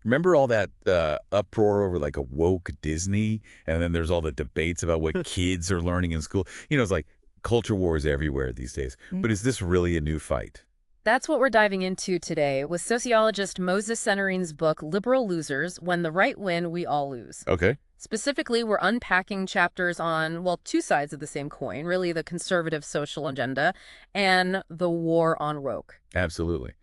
Remember all that uproar over like a woke Disney? And then there's all the debates about what kids are learning in school. It's like culture wars everywhere these days. But is this really a new fight? That's what we're diving into today with sociologist Moses Senarine's book, Liberal Losers: When the Right Win, We All Lose. Okay. Specifically, we're unpacking chapters on, well, two sides of the same coin, really the conservative social agenda and the war on woke. Absolutely.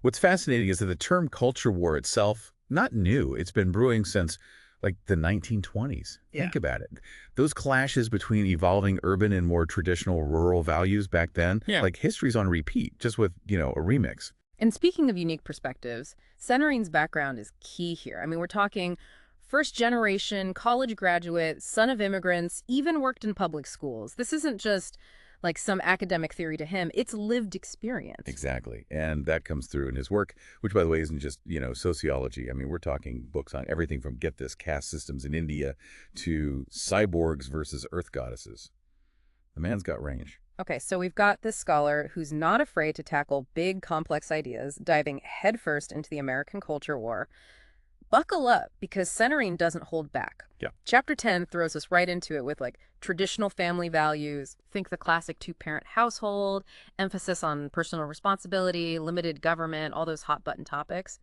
What's fascinating is that the term culture war itself, not new. It's been brewing since like the 1920s. Yeah. Think about it. Those clashes between evolving urban and more traditional rural values back then, like history's on repeat, just with, a remix. And speaking of unique perspectives, Senarine's background is key here. I mean, we're talking first generation, college graduate, son of immigrants, even worked in public schools. This isn't just like some academic theory to him. It's lived experience. Exactly. And that comes through in his work, which, by the way, isn't just, sociology. I mean, we're talking books on everything from, get this, caste systems in India to cyborgs versus earth goddesses. The man's got range. Okay, so we've got this scholar who's not afraid to tackle big, complex ideas, diving headfirst into the American culture war. Buckle up, because Senarine doesn't hold back. Yeah. Chapter 10 throws us right into it with traditional family values. Think the classic two-parent household, emphasis on personal responsibility, limited government, all those hot-button topics.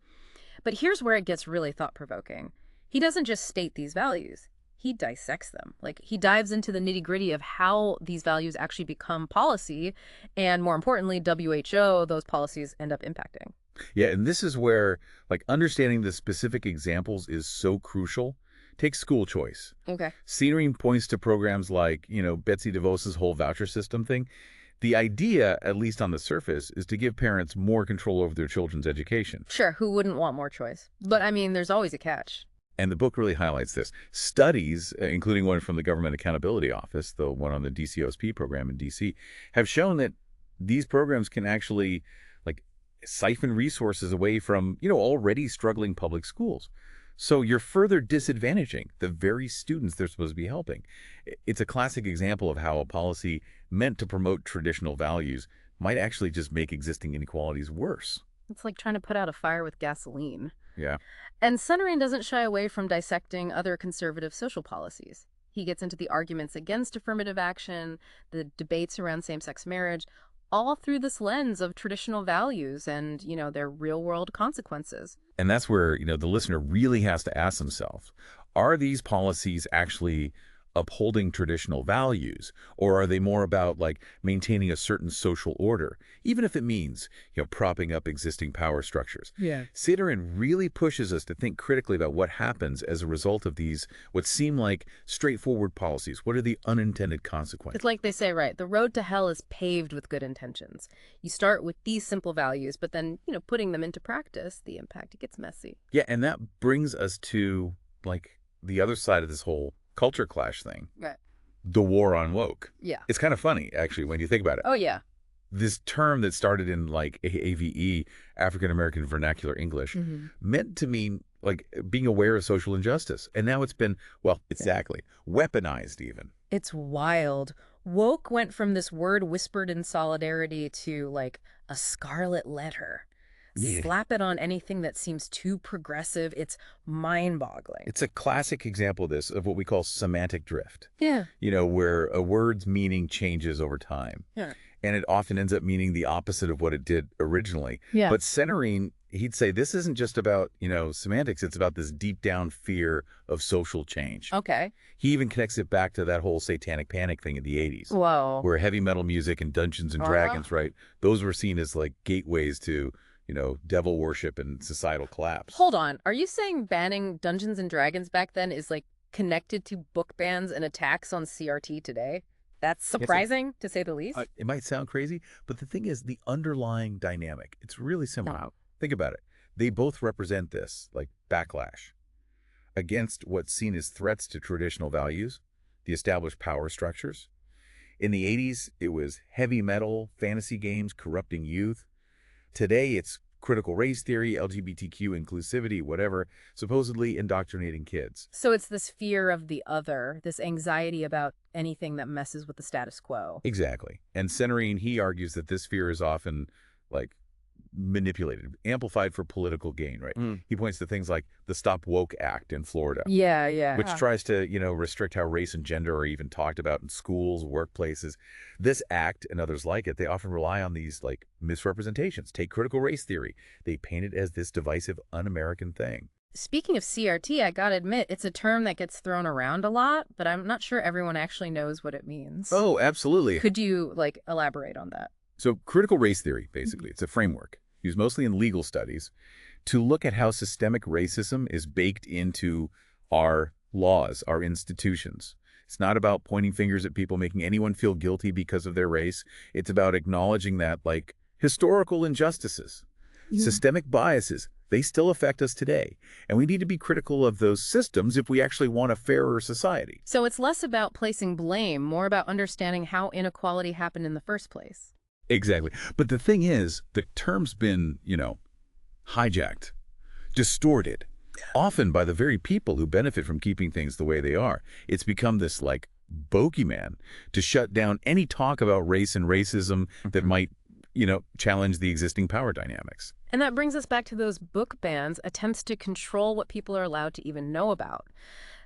But here's where it gets really thought-provoking. He doesn't just state these values. He dissects them. He dives into the nitty-gritty of how these values actually become policy, and more importantly, WHO, those policies end up impacting. Yeah, and this is where, understanding the specific examples is so crucial. Take school choice. Okay. Seenarine points to programs like, Betsy DeVos's whole voucher system thing. The idea, at least on the surface, is to give parents more control over their children's education. Sure, who wouldn't want more choice? But, I mean, there's always a catch. And the book really highlights this. Studies, including one from the Government Accountability Office, the one on the DCOSP program in D.C., have shown that these programs can actually siphon resources away from, already struggling public schools. So you're further disadvantaging the very students they're supposed to be helping. It's a classic example of how a policy meant to promote traditional values might actually just make existing inequalities worse. It's like trying to put out a fire with gasoline. Yeah. And Senarine doesn't shy away from dissecting other conservative social policies. He gets into the arguments against affirmative action, the debates around same-sex marriage, all through this lens of traditional values and, their real-world consequences. And that's where, the listener really has to ask themselves, are these policies actually upholding traditional values, or are they more about maintaining a certain social order, even if it means, propping up existing power structures? Yeah. Senarine really pushes us to think critically about what happens as a result of these, what seem like straightforward policies. What are the unintended consequences? It's like they say, right, the road to hell is paved with good intentions. You start with these simple values, but then, putting them into practice, the impact, it gets messy. Yeah, and that brings us to, the other side of this whole culture clash thing. Right. The war on woke. Yeah. It's kind of funny, actually, when you think about it. Oh, yeah. This term that started in AVE, African American Vernacular English, meant to mean being aware of social injustice. And now it's been, exactly, weaponized even. It's wild. Woke went from this word whispered in solidarity to a scarlet letter. Yeah. Slap it on anything that seems too progressive. It's mind-boggling. It's a classic example of this, of what we call semantic drift. Yeah. Where a word's meaning changes over time. Yeah. And it often ends up meaning the opposite of what it did originally. Yeah. But Senarine, he'd say this isn't just about, semantics. It's about this deep down fear of social change. Okay. He even connects it back to that whole satanic panic thing in the 80s. Whoa. Where heavy metal music and Dungeons and Dragons, right? Those were seen as gateways to, devil worship and societal collapse. Hold on. Are you saying banning Dungeons and Dragons back then is connected to book bans and attacks on CRT today? That's surprising, to say the least. It might sound crazy, but the thing is, the underlying dynamic, it's really simple. No. Think about it. They both represent this, backlash against what's seen as threats to traditional values, the established power structures. In the 80s, it was heavy metal, fantasy games, corrupting youth. Today, it's critical race theory, LGBTQ inclusivity, whatever, supposedly indoctrinating kids. So it's this fear of the other, this anxiety about anything that messes with the status quo. Exactly. And Senarine, he argues that this fear is often manipulated, amplified for political gain, right? Mm. He points to things like the Stop Woke Act in Florida, Yeah, yeah. which tries to, restrict how race and gender are even talked about in schools, workplaces. This act and others like it, they often rely on these like misrepresentations. Take critical race theory. They paint it as this divisive, un-American thing. Speaking of CRT, I gotta admit, it's a term that gets thrown around a lot, but I'm not sure everyone actually knows what it means. Oh, absolutely. Could you, like, elaborate on that? So critical race theory, basically, it's a framework used mostly in legal studies to look at how systemic racism is baked into our laws, our institutions. It's not about pointing fingers at people, making anyone feel guilty because of their race. It's about acknowledging that, like, historical injustices, systemic biases, they still affect us today. And we need to be critical of those systems if we actually want a fairer society. So it's less about placing blame, more about understanding how inequality happened in the first place. Exactly. But the thing is, the term's been, hijacked, distorted, often by the very people who benefit from keeping things the way they are. It's become this, like, bogeyman to shut down any talk about race and racism that might, challenge the existing power dynamics. And that brings us back to those book bans, attempts to control what people are allowed to even know about.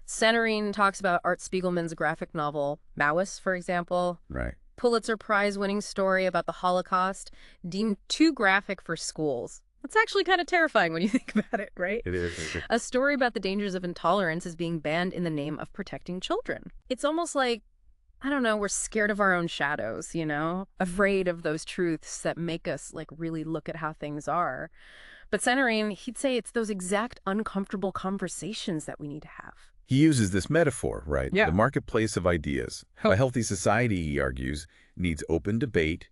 Seenarine talks about Art Spiegelman's graphic novel, Maoist, for example. Right. Pulitzer Prize-winning story about the Holocaust, deemed too graphic for schools. It's actually kind of terrifying when you think about it, right? It is. A story about the dangers of intolerance is being banned in the name of protecting children. It's almost like, I don't know, we're scared of our own shadows, afraid of those truths that make us, like, really look at how things are. But Seenarine, he'd say it's those exact uncomfortable conversations that we need to have. He uses this metaphor, right? Yeah. The marketplace of ideas. A healthy society, he argues, needs open debate,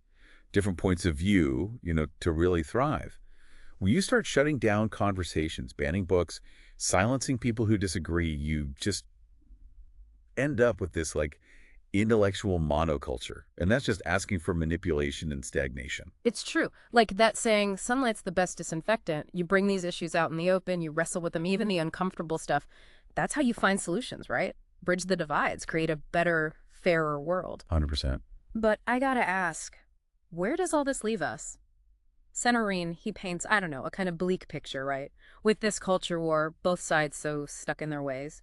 different points of view, to really thrive. When you start shutting down conversations, banning books, silencing people who disagree, you just end up with this, like, intellectual monoculture. And that's just asking for manipulation and stagnation. It's true. Like that saying, sunlight's the best disinfectant. You bring these issues out in the open, you wrestle with them, even the uncomfortable stuff. That's how you find solutions, right? Bridge the divides, create a better, fairer world. 100%. But I gotta ask, where does all this leave us? Seenarine, he paints, I don't know, a kind of bleak picture, right? With this culture war, both sides so stuck in their ways.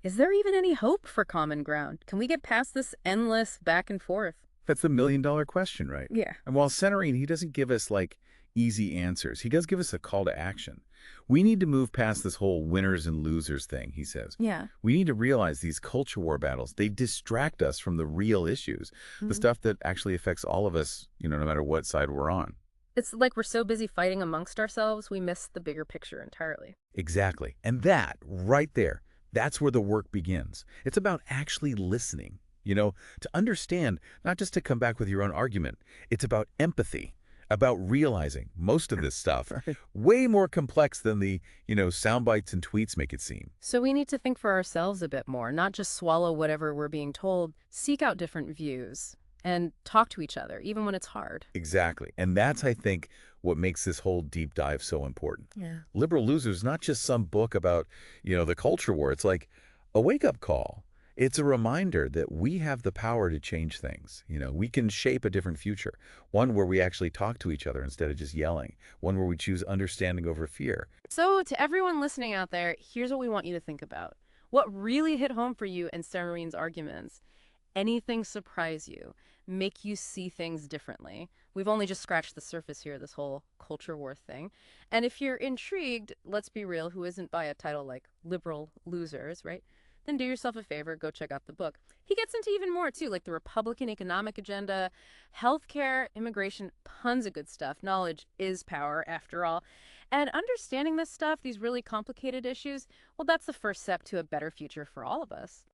Is there even any hope for common ground? Can we get past this endless back and forth? That's the million-dollar question, right? Yeah. And while Seenarine, he doesn't give us, like, easy answers. He does give us a call to action. We need to move past this whole winners and losers thing, he says. Yeah. We need to realize these culture war battles, they distract us from the real issues, the stuff that actually affects all of us, no matter what side we're on. It's like we're so busy fighting amongst ourselves, we miss the bigger picture entirely. Exactly. And that, right there, that's where the work begins. It's about actually listening, to understand, not just to come back with your own argument. It's about empathy, about realizing most of this stuff, way more complex than the, sound bites and tweets make it seem. So we need to think for ourselves a bit more, not just swallow whatever we're being told, seek out different views, and talk to each other, even when it's hard. Exactly. And that's, I think, what makes this whole deep dive so important. Yeah. Liberal Losers, not just some book about, the culture war. It's like a wake-up call. It's a reminder that we have the power to change things. We can shape a different future, one where we actually talk to each other instead of just yelling, one where we choose understanding over fear. So to everyone listening out there, here's what we want you to think about. What really hit home for you in Seenarine's arguments? Anything surprise you? Make you see things differently? We've only just scratched the surface here, this whole culture war thing. And if you're intrigued, let's be real, who isn't by a title like Liberal Losers, right? Then do yourself a favor, go check out the book. He gets into even more, too, like the Republican economic agenda, healthcare, immigration, tons of good stuff. Knowledge is power, after all. And understanding this stuff, these really complicated issues, well, that's the first step to a better future for all of us.